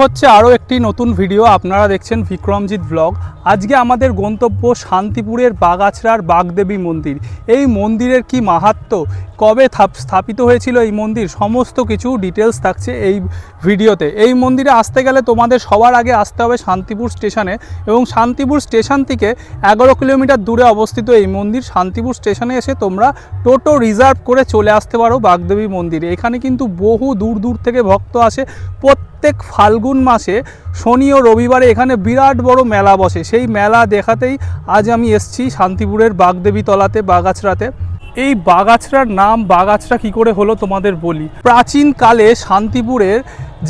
হচ্ছে আরও একটি নতুন ভিডিও। আপনারা দেখছেন বিক্রমজিৎ ব্লগ। আজকে আমাদের গন্তব্য শান্তিপুরের বাগাছড়ার বাগদেবী মন্দির। এই মন্দিরের কি মাহাত্ম্য, কবে স্থাপিত হয়েছিল এই মন্দির, সমস্ত কিছু ডিটেলস থাকছে এই ভিডিওতে। এই মন্দিরে আসতে গেলে তোমাদের সবার আগে আসতে হবে শান্তিপুর স্টেশনে, এবং শান্তিপুর স্টেশন থেকে 11 কিলোমিটার দূরে অবস্থিত এই মন্দির। শান্তিপুর স্টেশনে এসে তোমরা টোটো রিজার্ভ করে চলে আসতে পারো বাগদেবী মন্দিরে। এখানে কিন্তু বহু দূর দূর থেকে ভক্ত আসে। প্রত্যেক ফাল্গুন মাসে শনি ও রবিবারে এখানে বিরাট বড় মেলা বসে। সেই মেলা দেখাতেই আজ আমি এসেছি শান্তিপুরের বাগদেবী তলাতে, বাগাছড়াতে। এই বাগাছড়ার নাম বাগাছড়া কী করে হলো তোমাদের বলি। প্রাচীনকালে শান্তিপুরের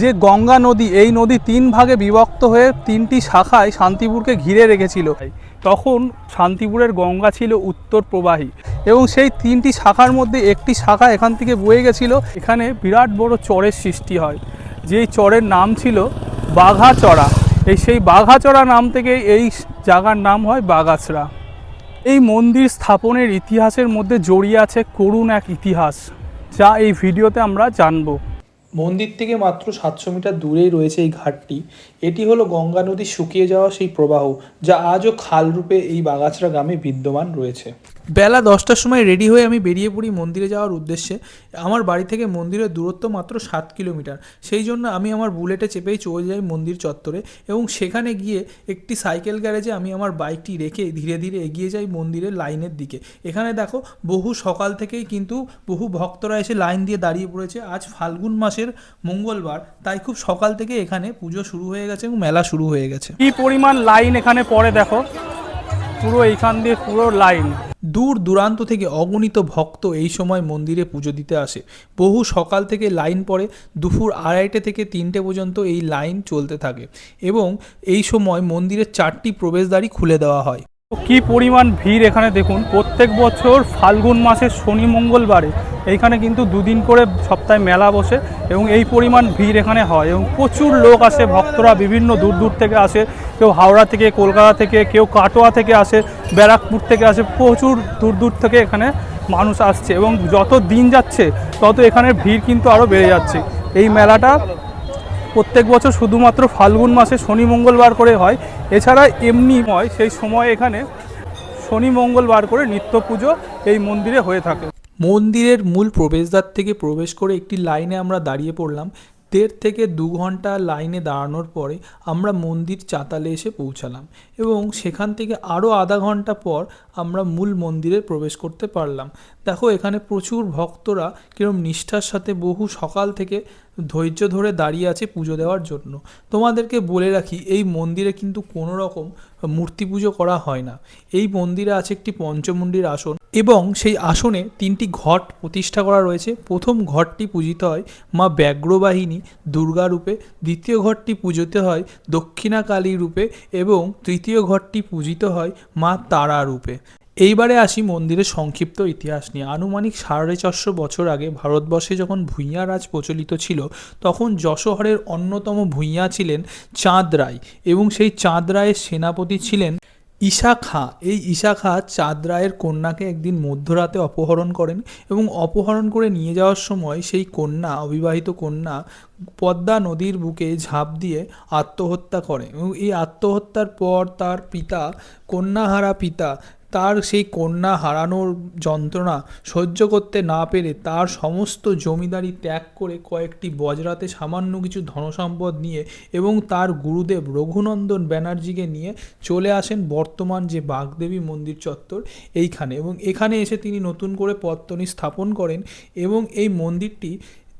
যে গঙ্গা নদী, এই নদী 3 ভাগে বিভক্ত হয়ে 3টি শাখায় শান্তিপুরকে ঘিরে রেখেছিল। তখন শান্তিপুরের গঙ্গা ছিল উত্তর প্রবাহী, এবং সেই 3টি শাখার মধ্যে একটি শাখা এখান থেকে বয়ে গেছিলো। এখানে বিরাট বড় চরের সৃষ্টি হয়, যেই চরের নাম ছিল বাঘাচড়া। সেই বাঘাচড়া নাম থেকে এই জায়গার নাম হয় বাগাছড়া। এই মন্দির স্থাপনের ইতিহাসের মধ্যে জড়িয়ে আছে করুণ এক ইতিহাস, যা এই ভিডিওতে আমরা জানব। মন্দির থেকে মাত্র 700 মিটার দূরেই রয়েছে এই ঘাটটি। এটি হলো গঙ্গা নদীর শুকিয়ে যাওয়া সেই প্রবাহ, যা আজও খাল রূপে এই বাগাছড়া গ্রামে বিদ্যমান রয়েছে। বেলা 10টার সময় রেডি হয়ে আমি বেরিয়ে পড়ি মন্দিরে যাওয়ার উদ্দেশ্যে। আমার বাড়ি থেকে মন্দিরের দূরত্ব মাত্র 7 কিলোমিটার। সেই জন্য আমি আমার বুলেটে চেপেই চলে যাই মন্দির চত্বরে, এবং সেখানে গিয়ে একটি সাইকেল গ্যারেজে আমি আমার বাইকটি রেখে ধীরে ধীরে এগিয়ে যাই মন্দিরের লাইনের দিকে। এখানে দেখো বহু সকাল থেকেই কিন্তু বহু ভক্তরা এসে লাইন দিয়ে দাঁড়িয়ে পড়েছে। আজ ফাল্গুন মাসের মঙ্গলবার, তাই খুব সকাল থেকে এখানে পুজো শুরু হয়ে গেছে এবং মেলা শুরু হয়ে গেছে। কি পরিমাণ লাইন এখানে পড়ে দেখো, পুরো এইখান দিয়ে পুরো লাইন। দূর দূরান্ত থেকে অগণিত ভক্ত এই সময় মন্দিরে পুজো দিতে আসে। বহু সকাল থেকে লাইন পড়ে, দুপুর 2:30 থেকে 3টে পর্যন্ত এই লাইন চলতে থাকে, এবং এই সময় মন্দিরের 4টি প্রবেশদ্বারই খুলে দেওয়া হয়। কি পরিমাণ ভিড় এখানে দেখুন। প্রত্যেক বছর ফাল্গুন মাসের শনি মঙ্গলবারে এইখানে কিন্তু 2 দিন করে সপ্তাহে মেলা বসে, এবং এই পরিমাণ ভিড় এখানে হয়, এবং প্রচুর লোক আসে। ভক্তরা বিভিন্ন দূর দূর থেকে আসে, কেউ হাওড়া থেকে, কলকাতা থেকে, কেউ কাটোয়া থেকে আসে, ব্যারাকপুর থেকে আসে। প্রচুর দূর দূর থেকে এখানে মানুষ আসছে, এবং যত দিন যাচ্ছে তত এখানের ভিড় কিন্তু আরও বেড়ে যাচ্ছে। এই মেলাটা প্রত্যেক বছর শুধুমাত্র ফাল্গুন মাসে শনি মঙ্গলবার করে হয়, এছাড়া এমনি হয় সেই সময় এখানে শনি মঙ্গলবার করে নিত্য পুজো এই মন্দিরে হয়ে থাকে। মন্দিরের মূল প্রবেশদ্বার থেকে প্রবেশ করে একটি লাইনে আমরা দাঁড়িয়ে পড়লাম। 1.5 থেকে 2 ঘন্টা লাইনে দাঁড়ানোর পরে আমরা মন্দির চাতালে এসে পৌঁছালাম, এবং সেখান থেকে আরও আধা ঘন্টা পর আমরা মূল মন্দিরে প্রবেশ করতে পারলাম। দেখো এখানে প্রচুর ভক্তরা কিরম নিষ্ঠার সাথে বহু সকাল থেকে ধৈর্য ধরে দাঁড়িয়ে আছে পুজো দেওয়ার জন্য। তোমাদেরকে বলে রাখি, এই মন্দিরে কিন্তু কোনো রকম মূর্তি পুজো করা হয় না। এই মন্দিরে আছে একটি পঞ্চমুণ্ডির আসন, এবং সেই আসনে 3টি ঘট প্রতিষ্ঠা করা রয়েছে। প্রথম ঘরটি পূজিত হয় মা ব্যাঘ্রবাহিনী দুর্গা রূপে, দ্বিতীয় ঘরটি পূজিত হয় দক্ষিণা কালী রূপে, এবং তৃতীয় ঘরটি পূজিত হয় মা তারা রূপে। এইবারে আসি মন্দিরের সংক্ষিপ্ত ইতিহাস নিয়ে। আনুমানিক 450 বছর আগে ভারতবর্ষে যখন ভূঁইয়া রাজ প্রচলিত ছিল, তখন যশোহরের অন্যতম ভূঁইয়া ছিলেন চাঁদ রায়, এবং সেই চাঁদ রায়ের সেনাপতি ছিলেন ঈশা খাঁ। এই ঈশা খাঁ চাঁদ রায়ের কন্যাকে একদিন মধ্যরাতে অপহরণ করেন, এবং অপহরণ করে নিয়ে যাওয়ার সময় সেই কন্যা, অবিবাহিত কন্যা, পদ্মা নদীর বুকে ঝাঁপ দিয়ে আত্মহত্যা করে, এবং এই আত্মহত্যার পর তার পিতা, কন্যাহারা পিতা, তার সেই কন্যা হারানোর যন্ত্রণা সহ্য করতে না পেরে তার সমস্ত জমিদারি ত্যাগ করে কয়েকটি বজরাতে সামান্য কিছু ধনসম্পদ নিয়ে, এবং তার গুরুদেব রঘুনন্দন ব্যানার্জিকে নিয়ে চলে আসেন বর্তমান যে বাগদেবী মন্দির চত্বর এইখানে, এবং এখানে এসে তিনি নতুন করে পত্তনি স্থাপন করেন, এবং এই মন্দিরটি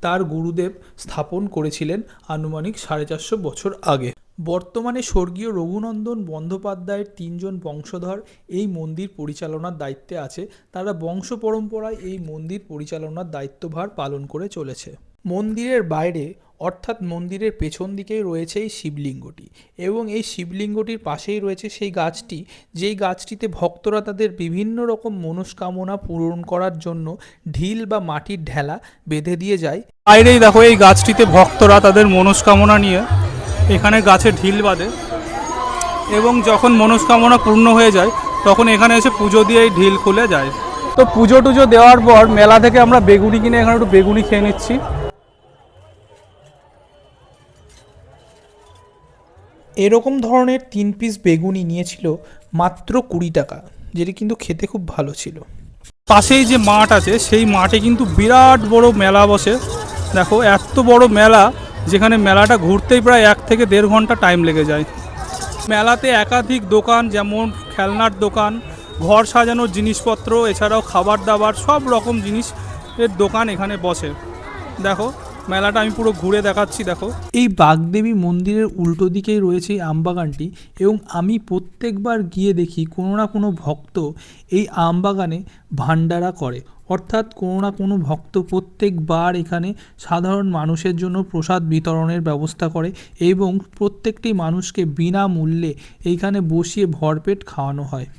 তার গুরুদেব স্থাপন করেছিলেন আনুমানিক 450 বছর আগে। বর্তমানে স্বর্গীয় রঘুনন্দন বন্দ্যোপাধ্যায়ের 3 জন বংশধর এই মন্দির পরিচালনার দায়িত্বে আছে। তারা বংশ পরম্পরায় এই মন্দির পরিচালনার দায়িত্বভার পালন করে চলেছে। মন্দিরের বাইরে, অর্থাৎ মন্দিরের পেছন দিকেই রয়েছে এই শিবলিঙ্গটি, এবং এই শিবলিঙ্গটির পাশেই রয়েছে সেই গাছটি, যেই গাছটিতে ভক্তরা তাদের বিভিন্ন রকম মনস্কামনা পূরণ করার জন্য ঢিল বা মাটির ঢেলা বেঁধে দিয়ে যায়। বাইরেই দেখো এই গাছটিতে ভক্তরা তাদের মনস্কামনা নিয়ে এখানে গাছে ঢিল বাঁধে, এবং যখন মনস্কামনা পূর্ণ হয়ে যায় তখন এখানে এসে পুজো দিয়ে এই ঢিল খুলে যায়। তো পুজো টুজো দেওয়ার পর মেলা থেকে আমরা বেগুনি কিনে এখানে একটু বেগুনি খেয়ে নিচ্ছি। এরকম ধরনের 3 পিস বেগুনি নিয়েছিল মাত্র 20 টাকা, যেটি কিন্তু খেতে খুব ভালো ছিল। পাশেই যে মাঠ আছে সেই মাঠে কিন্তু বিরাট বড় মেলা বসে। দেখো এত বড় মেলা, যেখানে মেলাটা ঘুরতেই প্রায় 1 থেকে 1.5 ঘন্টা টাইম লেগে যায়। মেলাতে একাধিক দোকান, যেমন খেলনার দোকান, ঘর সাজানোর জিনিসপত্র, এছাড়াও খাবার দাবার সব রকম জিনিসের দোকান এখানে বসে। দেখো মেলাটা আমি পুরো ঘুরে দেখাচ্ছি। দেখো এই বাগদেবী মন্দিরের উল্টো দিকেই রয়েছে এই আমবাগানটি, এবং আমি প্রত্যেকবার গিয়ে দেখি কোনো না কোনো ভক্ত এই আমবাগানে ভান্ডারা করে, অর্থাৎ কোনো না কোনো ভক্ত প্রত্যেকবার এখানে সাধারণ মানুষের জন্য প্রসাদ বিতরণের ব্যবস্থা করে এবং প্রত্যেকটি মানুষকে বিনামূল্যে এইখানে বসিয়ে ভরপেট খাওয়ানো হয়।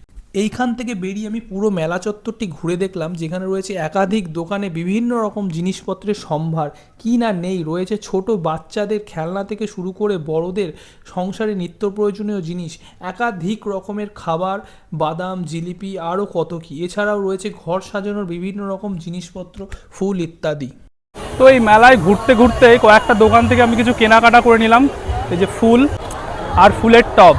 এইখান থেকে বেরিয়ে আমি পুরো মেলা চত্বরটি ঘুরে দেখলাম, যেখানে রয়েছে একাধিক দোকানে বিভিন্ন রকম জিনিসপত্রের সম্ভার, কি না নেই, রয়েছে ছোট বাচ্চাদের খেলনা থেকে শুরু করে বড়দের সংসারে নিত্য প্রয়োজনীয় জিনিস, একাধিক রকমের খাবার, বাদাম, জিলিপি, আরও কত কি। এছাড়াও রয়েছে ঘর সাজানোর বিভিন্ন রকম জিনিসপত্র, ফুল ইত্যাদি। তো এই মেলায় ঘুরতে ঘুরতে কয়েকটা দোকান থেকে আমি কিছু কেনাকাটা করে নিলাম, এই যে ফুল আর ফুলের টব।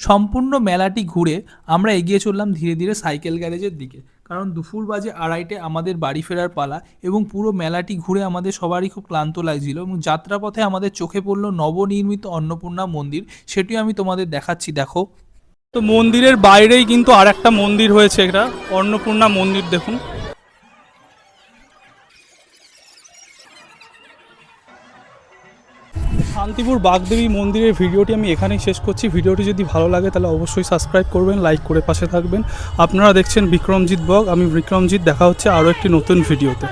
সম্পূর্ণ মেলাটি ঘুরে আমরা এগিয়ে চললাম ধীরে ধীরে সাইকেল গ্যারেজের দিকে, কারণ দুপুর বাজে 2:30 আমাদের বাড়ি ফেরার পালা, এবং পুরো মেলাটি ঘুরে আমাদের সবারই খুব ক্লান্ত লাগছিল। এবং যাত্রাপথে আমাদের চোখে পড়লো নবনির্মিত অন্নপূর্ণা মন্দির, সেটিও আমি তোমাদের দেখাচ্ছি। দেখো, তো মন্দিরের বাইরেই কিন্তু আর একটা মন্দির হয়েছে, এটা অন্নপূর্ণা মন্দির। দেখুন শান্তিপুর বাগদেবী মন্দিরের ভিডিওটি আমি এখানেই শেষ করছি। ভিডিওটি যদি ভালো লাগে তাহলে অবশ্যই সাবস্ক্রাইব করবেন, লাইক করে পাশে থাকবেন। আপনারা দেখছেন বিক্রমজিৎ ব্লগ, আমি বিক্রমজিৎ। দেখা হচ্ছে আরও একটি নতুন ভিডিওতে।